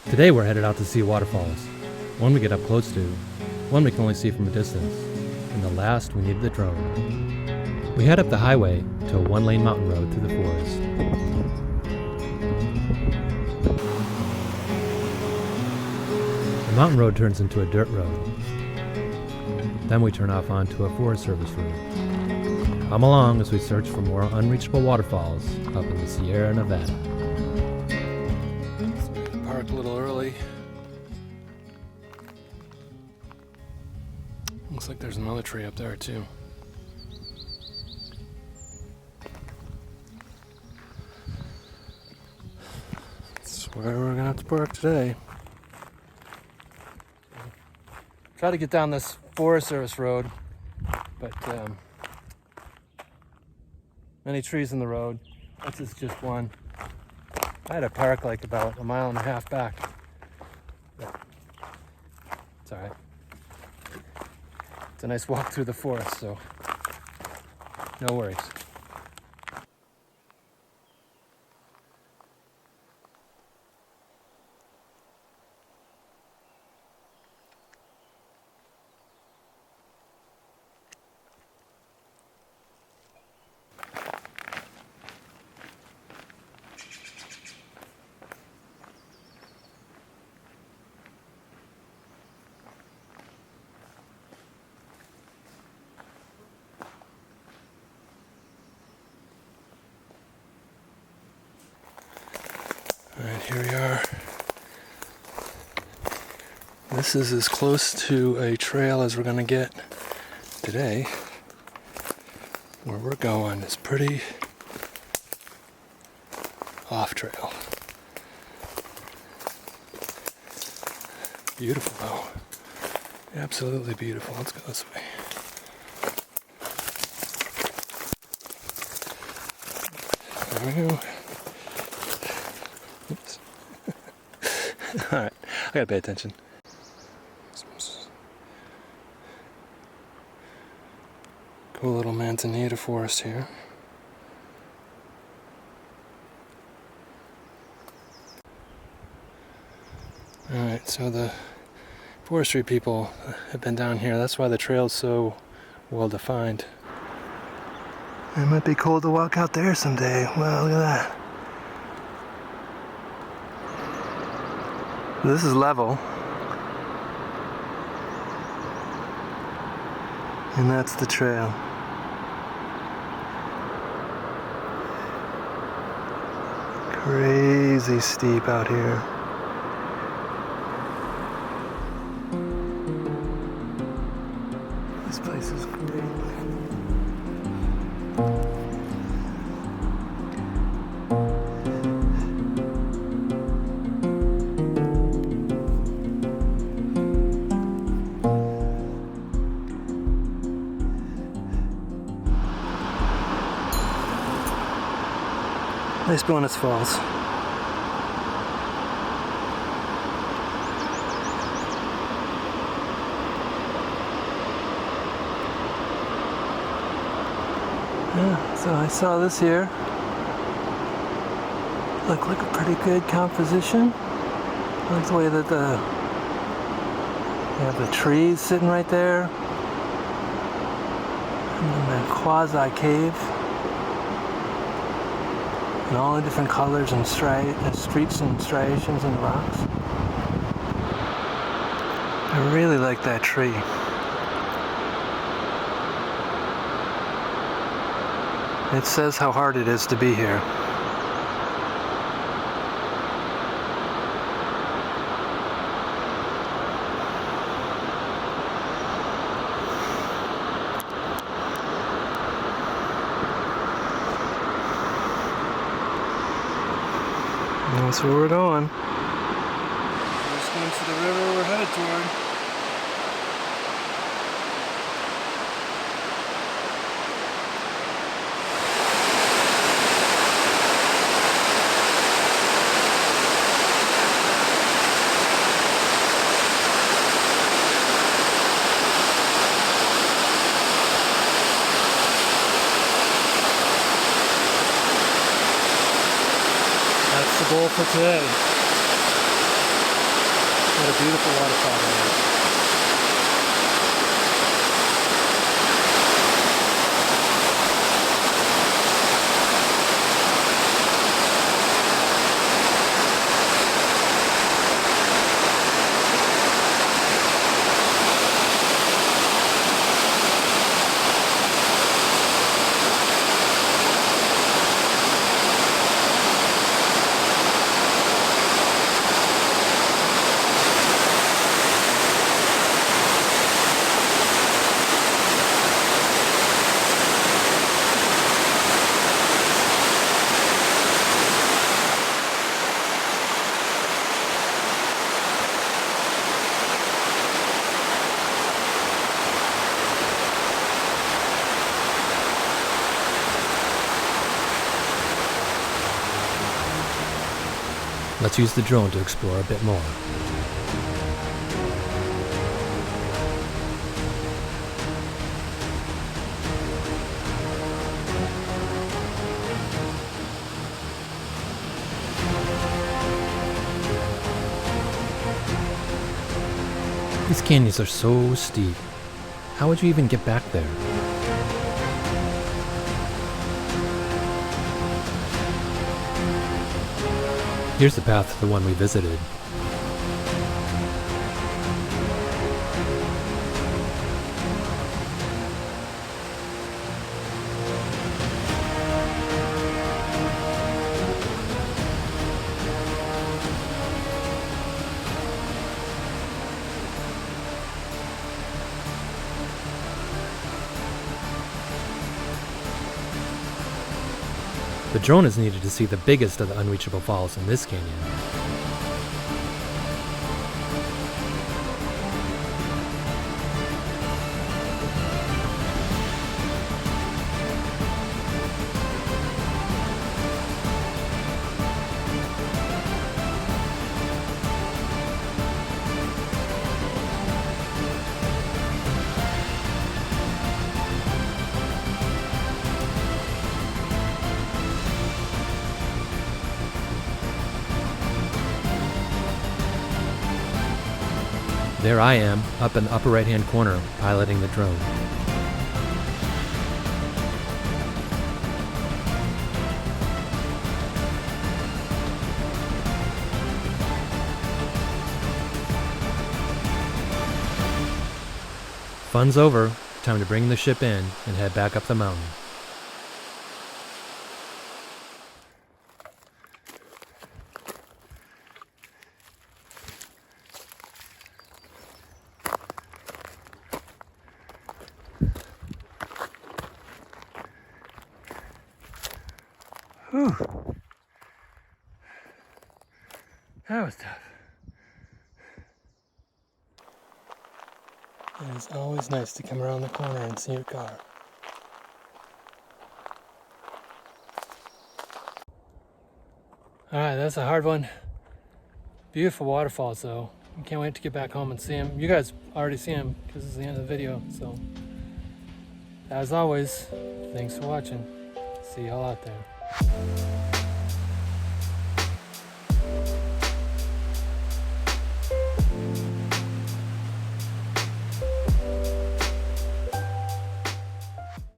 Today we're headed out to see waterfalls. One we get up close to, one we can only see from a distance, and the last we need the drone. We head up the highway to a one-lane mountain road through the forest. The mountain road turns into a dirt road. Then we turn off onto a Forest Service road. Come along as we search for more unreachable waterfalls up in the Sierra Nevada. Parked a little early. Looks like there's another tree up there too. That's where we're gonna have to park today. Try to get down this Forest Service road, but many trees in the road. This is just one. I had to park like about 1.5 miles back. But it's alright. It's a nice walk through the forest, so no worries. Alright, here we are. This is as close to a trail as we're going to get today. Where we're going is pretty off trail. Beautiful though. Absolutely beautiful. Let's go this way. There we go. Oops. Alright, I gotta pay attention. Cool little manzanita forest here. Alright, so the forestry people have been down here. That's why the trail's so well defined. It might be cool to walk out there someday. Wow, look at that. This is level. And that's the trail. Crazy steep out here. This place is great. Nice bonus falls. Yeah, so I saw this here. Looked like a pretty good composition. I like the way that you have the trees sitting right there. And then the quasi cave. And all the different colors and streaks and striations in the rocks. I really like that tree. It says how hard it is to be here. That's where we're going. We're just going to the river we're headed toward. That's the goal for today. What a beautiful waterfall it is. Let's use the drone to explore a bit more. These canyons are so steep. How would you even get back there? Here's the path to the one we visited. The drone is needed to see the biggest of the Unreachable falls in this canyon. There I am, up in the upper right-hand corner, piloting the drone. Fun's over. Time to bring the ship in and head back up the mountain. Whew. That was tough. It is always nice to come around the corner and see your car. Alright, that's a hard one. Beautiful waterfalls though. I can't wait to get back home and see them. You guys already see them because it's the end of the video. So, as always, thanks for watching. See y'all out there.